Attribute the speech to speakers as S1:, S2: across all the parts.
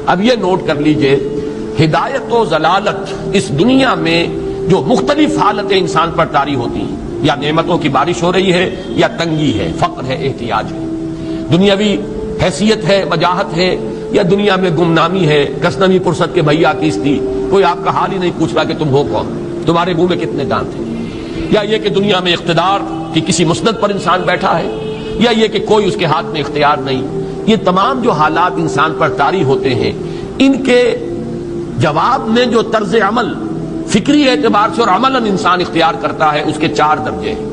S1: اب یہ نوٹ کر لیجئے، ہدایت و ضلالت اس دنیا میں جو مختلف حالتیں انسان پر طاری ہوتی ہیں، یا نعمتوں کی بارش ہو رہی ہے، یا تنگی ہے، فقر ہے، احتیاج ہے، دنیاوی حیثیت ہے، وجاہت ہے، یا دنیا میں گمنامی ہے، کسنوی پرست کے بھیا کیس تھی، کوئی آپ کا حال ہی نہیں پوچھ رہا کہ تم ہو کون، تمہارے منہ میں کتنے دانت ہیں، یا یہ کہ دنیا میں اقتدار کی کسی مسند پر انسان بیٹھا ہے، یا یہ کہ کوئی اس کے ہاتھ میں اختیار نہیں، یہ تمام جو حالات انسان پر طاری ہوتے ہیں، ان کے جواب میں جو طرز عمل فکری اعتبار سے اور عملاً انسان اختیار کرتا ہے، اس کے 4 درجے ہیں۔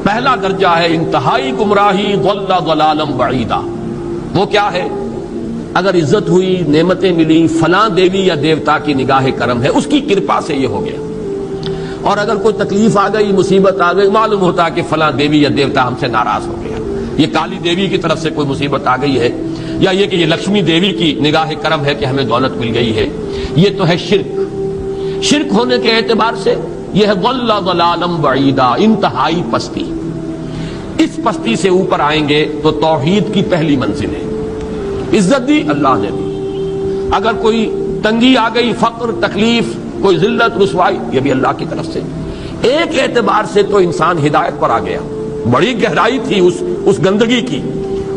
S1: پہلا درجہ ہے انتہائی گمراہی، ضل ضلالا بعیدا۔ وہ کیا ہے؟ اگر عزت ہوئی، نعمتیں ملی، فلاں دیوی یا دیوتا کی نگاہ کرم ہے، اس کی کرپا سے یہ ہو گیا، اور اگر کوئی تکلیف آ گئی، مصیبت آ گئی، معلوم ہوتا ہے کہ فلاں دیوی یا دیوتا ہم سے ناراض ہو گیا، یہ کالی دیوی کی طرف سے کوئی مصیبت آ گئی ہے، یا یہ کہ یہ لکشمی دیوی کی نگاہ کرم ہے کہ ہمیں دولت مل گئی ہے۔ یہ تو ہے شرک۔ شرک ہونے کے اعتبار سے یہ ہے ضل ضلالا بعیدا، انتہائی پستی۔ اس پستی سے اوپر آئیں گے تو توحید کی پہلی منزل ہے۔ عزت دی اللہ نے دی، اگر کوئی تنگی آ گئی، فقر، تکلیف، کوئی ذلت، رسوائی، یہ بھی اللہ کی طرف سے۔ ایک اعتبار سے تو انسان ہدایت پر آ گیا، بڑی گہرائی تھی اس گندگی کی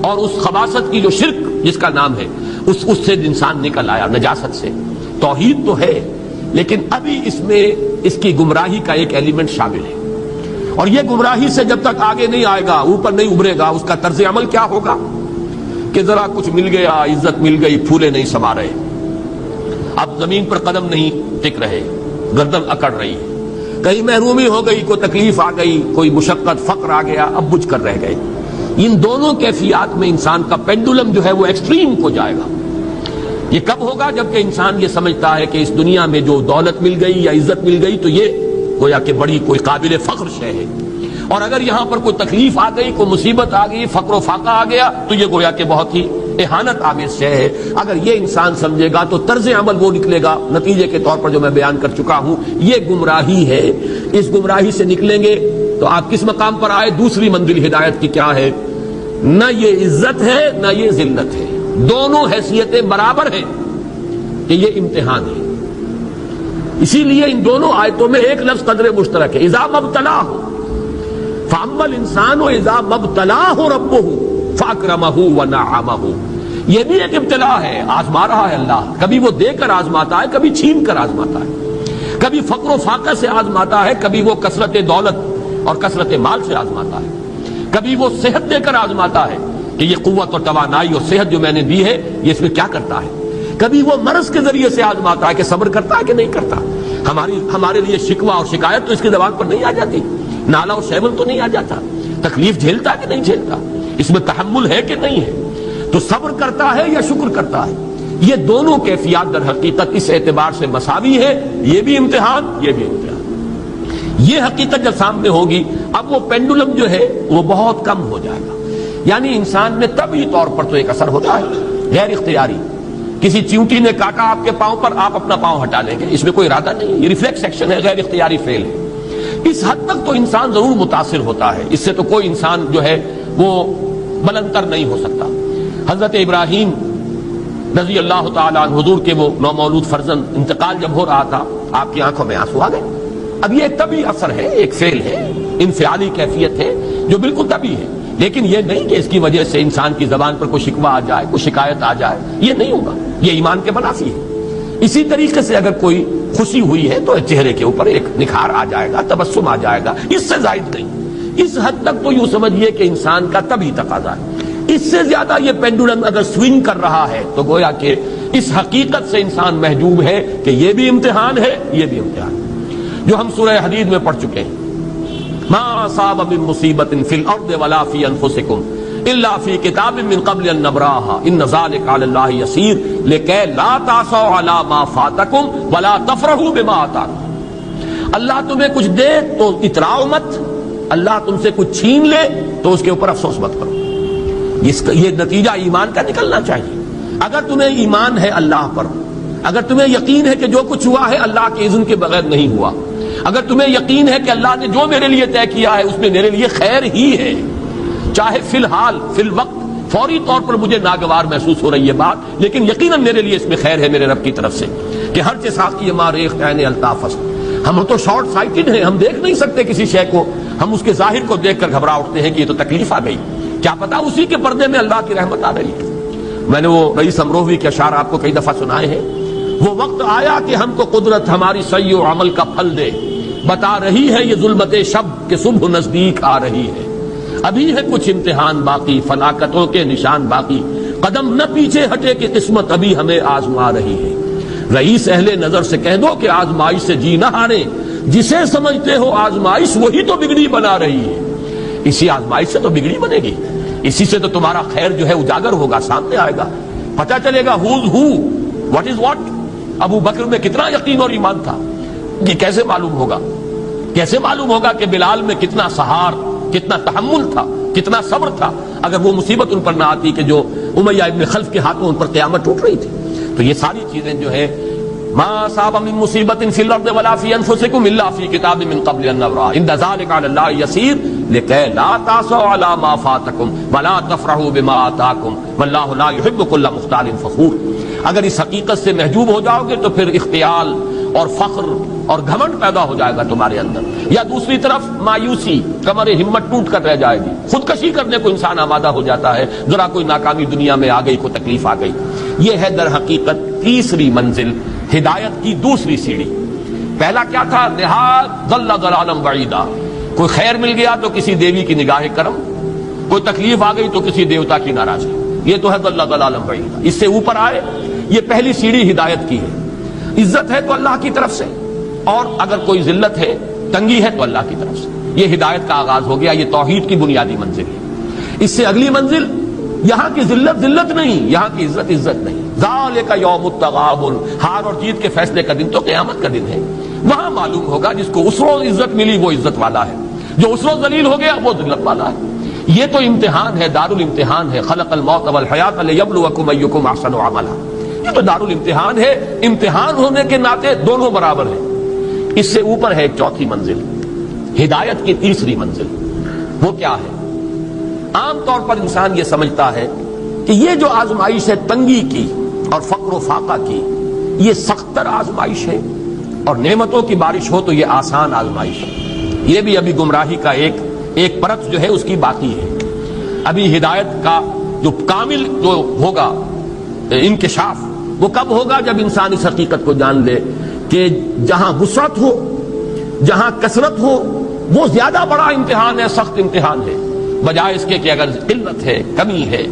S1: اور اس خباثت کی جو شرک جس کا نام ہے، اس سے انسان نکل آیا، نجاست سے۔ توحید تو ہے، لیکن ابھی اس میں اس کی گمراہی کا ایک ایلیمنٹ شامل ہے، اور یہ گمراہی سے جب تک آگے نہیں آئے گا، اوپر نہیں ابھرے گا، اس کا طرز عمل کیا ہوگا کہ ذرا کچھ مل گیا، عزت مل گئی، پھولے نہیں سما رہے، اب زمین پر قدم نہیں ٹک رہے، گردن اکڑ رہی، کہیں محرومی ہو گئی، کوئی تکلیف آ گئی، کوئی مشقت، فقر آ گیا، اب بجھ کر رہ گئے۔ ان دونوں کیفیات میں انسان کا پینڈولم جو ہے وہ ایکسٹریم کو جائے گا۔ یہ کب ہوگا؟ جبکہ انسان یہ سمجھتا ہے کہ اس دنیا میں جو دولت مل گئی یا عزت مل گئی تو یہ گویا کہ بڑی کوئی قابل فخر شے ہے، اور اگر یہاں پر کوئی تکلیف آ گئی، کوئی مصیبت آ گئی، فقر و فاقہ آ گیا تو یہ گویا کہ بہت ہی اہانت آمیز شے ہے۔ اگر یہ انسان سمجھے گا تو طرز عمل وہ نکلے گا نتیجے کے طور پر جو میں بیان کر چکا ہوں، یہ گمراہی ہے۔ اس گمراہی سے نکلیں گے تو آپ کس مقام پر آئے؟ دوسری منزل ہدایت کی کیا ہے؟ نہ یہ عزت ہے نہ یہ ذلت ہے، دونوں حیثیتیں برابر ہیں کہ یہ امتحان ہے۔ اسی لیے ان دونوں آیتوں میں ایک لفظ قدر مشترک ہے، اذا مبتلاہ فاما الانسان اذا مبتلاہ ربہ فاکرمہ ونعمہ۔ یہ بھی ایک ابتلا ہے، آزما رہا ہے اللہ، کبھی وہ دے کر آزماتا ہے، کبھی چھین کر آزماتا ہے، کبھی فقر و فاقہ سے آزماتا ہے، کبھی وہ کثرت دولت اور کثرت مال سے آزماتا ہے، کبھی وہ صحت دے کر آزماتا ہے کہ یہ قوت اور توانائی اور صحت جو میں نے دی ہے یہ اس میں کیا کرتا ہے، کبھی وہ مرض کے ذریعے سے آزماتا ہے کہ صبر کرتا ہے کہ نہیں کرتا۔ ہمارے لیے شکوہ اور شکایت تو اس کی زبان پر نہیں آ جاتی، نالا اور شیون تو نہیں آ جاتا، تکلیف جھیلتا کہ نہیں جھیلتا، اس میں تحمل ہے کہ نہیں ہے، تو صبر کرتا ہے یا شکر کرتا ہے۔ یہ دونوں کیفیات در حقیقت اس اعتبار سے مساوی ہے، یہ بھی امتحان، یہ بھی امتحان۔ یہ حقیقت جب سامنے ہوگی اب وہ پینڈولم جو ہے وہ بہت کم ہو جائے گا، یعنی انسان میں طبعی طور پر تو ایک اثر ہوتا ہے غیر اختیاری، کسی چیونٹی نے کاٹا آپ کے پاؤں پر، آپ اپنا پاؤں ہٹا لیں گے، اس میں کوئی ارادہ نہیں، یہ ریفلیکس ایکشن ہے، غیر اختیاری فعل ہے۔ اس حد تک تو انسان ضرور متاثر ہوتا ہے، اس سے تو کوئی انسان جو ہے وہ بلندر نہیں ہو سکتا۔ حضرت ابراہیم رضی اللہ تعالیٰ عنہ، حضور کے وہ نومولود فرزند، انتقال جب ہو رہا تھا آپ کی آنکھوں میں آنسو آ گئے۔ اب یہ طبعی اثر ہے، ایک فعل ہے، انفعالی کیفیت ہے جو بالکل طبعی ہے، لیکن یہ نہیں کہ اس کی وجہ سے انسان کی زبان پر کوئی شکوہ آ جائے، کوئی شکایت آ جائے، یہ نہیں ہوگا، یہ ایمان کے منافی ہے۔ اسی طریقے سے اگر کوئی خوشی ہوئی ہے تو چہرے کے اوپر ایک نکھار آ جائے گا، تبسم آ جائے گا، اس سے زائد نہیں۔ اس حد تک تو یوں سمجھیے کہ انسان کا طبعی تقاضا ہے۔ اس سے زیادہ یہ پینڈولم اگر سوئنگ کر رہا ہے تو گویا کہ اس حقیقت سے انسان محجوب ہے کہ یہ بھی امتحان ہے، یہ بھی امتحان، جو ہم سورہ حدید میں پڑھ چکے ہیں۔ ما اصاب من مصیبت فی الارض ولا فی انفسکم الا فی کتاب من قبل ان نبراها ان ذلک علی اللہ یسیر لکی لا تعصوا علی ما فاتکم ولا تفرحوا بما آتاکم۔ اللہ تمہیں کچھ دے تو اتراؤ مت، اللہ تم سے کچھ چھین لے تو اس کے اوپر افسوس مت کرو۔ یہ نتیجہ ایمان کا نکلنا چاہیے۔ اگر تمہیں ایمان ہے اللہ پر، اگر تمہیں یقین ہے کہ جو کچھ ہوا ہے اللہ کے اذن کے بغیر نہیں ہوا، اگر تمہیں یقین ہے کہ اللہ نے جو میرے لیے طے کیا ہے اس میں میرے لیے خیر ہی ہے، چاہے فی الحال، فی الوقت، فوری طور پر مجھے ناگوار محسوس ہو رہی ہے بات، لیکن یقیناً میرے لیے اس میں خیر ہے میرے رب کی طرف سے کہ ہر چیز ساقی ماریخ عین الطاف۔ ہم تو شارٹ سائٹڈ ہیں، ہم دیکھ نہیں سکتے کسی شے کو، ہم اس کے ظاہر کو دیکھ کر گھبرا اٹھتے ہیں کہ یہ تو تکلیف آ گئی، کیا پتا اسی کے پردے میں اللہ کی رحمت آ رہی ہے۔ میں نے وہ رئیس امروہوی کے اشعار آپ کو کئی دفعہ سنائے ہیں۔ وہ وقت آیا کہ ہم کو قدرت ہماری سعی و عمل کا پھل دے، بتا رہی ہے یہ ظلمت شب کہ صبح نزدیک آ رہی ہے۔ ابھی ہے کچھ امتحان باقی، فلاکتوں کے نشان باقی، قدم نہ پیچھے ہٹے کہ قسمت ابھی ہمیں آزما رہی ہے۔ رئیس اہل نظر سے کہہ دو کہ آزمائش سے جی نہ ہارے، جسے سمجھتے ہو آزمائش وہی تو بگڑی بنا رہی ہے۔ اسی آزمائش سے تو بگڑی بنے گی، اسی سے تو تمہارا خیر جو ہے اجاگر ہوگا، سامنے آئے گا، پتہ چلے گا who's who, what is what۔ ابو بکر میں کتنا یقین اور ایمان تھا، یہ کیسے معلوم ہوگا؟ کیسے معلوم ہوگا کہ بلال میں کتنا سہار، کتنا تحمل تھا، کتنا صبر تھا، اگر وہ مصیبت ان پر نہ آتی کہ جو امیہ ابن خلف کے ہاتھوں ان پر قیامت ٹوٹ رہی تھی۔ تو یہ ساری چیزیں جو ہے ما اصاب من مصیبت فی الارض ولا فی انفسکم الا فی کتاب من قبل ان نبرأ ان ذلک علی اللہ یسیر لکی لا تأسوا علی ما فاتکم ولا تفرحوا بما آتاکم واللہ لا یحب کل مختال فخور۔ اگر اس حقیقت سے محجوب ہو جاؤ گے تو پھر اختیال اور فخر اور گھمنڈ پیدا ہو جائے گا تمہارے اندر، یا دوسری طرف مایوسی، کمر ہمت ٹوٹ کر رہ جائے گی، خودکشی کرنے کو انسان آمادہ ہو جاتا ہے، ذرا کوئی ناکامی دنیا میں آ گئی، کوئی تکلیف آ گئی۔ یہ ہے در حقیقت تیسری منزل، ہدایت کی دوسری سیڑھی۔ پہلا کیا تھا؟ نہایت ضل ضلالا بعیدا، کوئی خیر مل گیا تو کسی دیوی کی نگاہ کرم، کوئی تکلیف آ گئی تو کسی دیوتا کی ناراضگی، یہ تو ہے ضل ضلالا بعیدا۔ اس سے اوپر آئے، یہ پہلی سیڑھی ہدایت کی ہے۔ عزت ہے تو اللہ کی طرف سے، اور اگر کوئی ذلت ہے، تنگی ہے تو اللہ کی طرف سے، یہ ہدایت کا آغاز ہو گیا۔ یہ توحید کی بنیادی منزل ہے۔ اس سے اگلی منزل، یہاں کی ذلت ذلت نہیں، یہاں کی عزت عزت نہیں۔ ذالک یوم التغابن، ہار اور جیت کے فیصلے کا دن تو قیامت کا دن ہے۔ وہاں معلوم ہوگا جس کو اس روز عزت ملی وہ عزت والا ہے، جو اس روز ذلیل ہو گیا وہ ذلت والا ہے۔ یہ تو امتحان ہے، دارالامتحان ہے۔ خلق الموت والحیات لیبلوکم ایکم احسن عملا، یہ تو دارالامتحان ہے۔ امتحان ہونے کے ناطے دونوں برابر ہیں۔ اس سے اوپر ہے ایک چوتھی منزل، ہدایت کی تیسری منزل۔ وہ کیا ہے؟ عام طور پر انسان یہ سمجھتا ہے کہ یہ جو آزمائش ہے تنگی کی اور فقر و فاقہ کی، یہ سخت تر آزمائش ہے، اور نعمتوں کی بارش ہو تو یہ آسان آزمائش ہے۔ یہ بھی ابھی گمراہی کا ایک پرت جو ہے اس کی باقی ہے۔ ابھی ہدایت کا جو کامل جو ہوگا انکشاف، وہ کب ہوگا؟ جب انسان اس حقیقت کو جان لے کہ جہاں وسعت ہو، جہاں کثرت ہو، وہ زیادہ بڑا امتحان ہے، سخت امتحان ہے، بجائے اس کے کہ اگر قلت ہے، کمی ہے،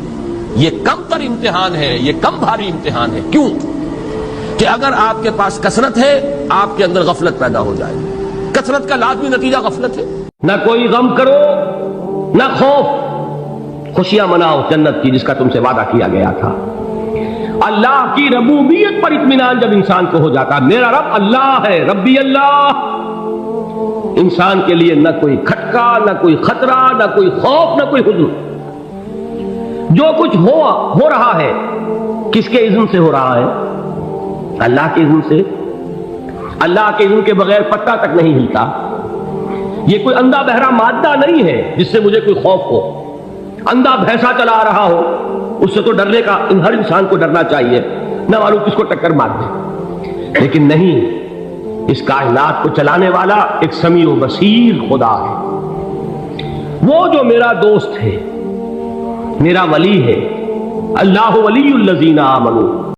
S1: یہ کم تر امتحان ہے، یہ کم بھاری امتحان ہے۔ کیوں؟ کہ اگر آپ کے پاس کثرت ہے، آپ کے اندر غفلت پیدا ہو جائے گی۔ کثرت کا لازمی نتیجہ غفلت ہے۔ نہ کوئی غم کرو، نہ خوف، خوشیاں مناؤ جنت کی جس کا تم سے وعدہ کیا گیا تھا۔ اللہ کی ربوبیت پر اطمینان جب انسان کو ہو جاتا، میرا رب اللہ ہے، ربی اللہ، انسان کے لیے نہ کوئی کھٹکا، نہ کوئی خطرہ، نہ کوئی خوف، نہ کوئی حزن۔ جو کچھ ہو رہا ہے کس کے اذن سے ہو رہا ہے؟ اللہ کے اذن سے۔ اللہ کے اذن کے بغیر پتہ تک نہیں ہلتا۔ یہ کوئی اندھا بہرا مادہ نہیں ہے جس سے مجھے کوئی خوف ہو۔ اندھا بھینسا چلا رہا ہو، اس سے تو ڈرنے کا ہر انسان کو ڈرنا چاہیے، نہ معلوم کس کو ٹکر مار دے۔ لیکن نہیں، اس کائنات کو چلانے والا ایک سمیع و بصیر خدا ہے، وہ جو میرا دوست ہے، میرا ولی ہے۔ اللہ ولی الذین آمنوا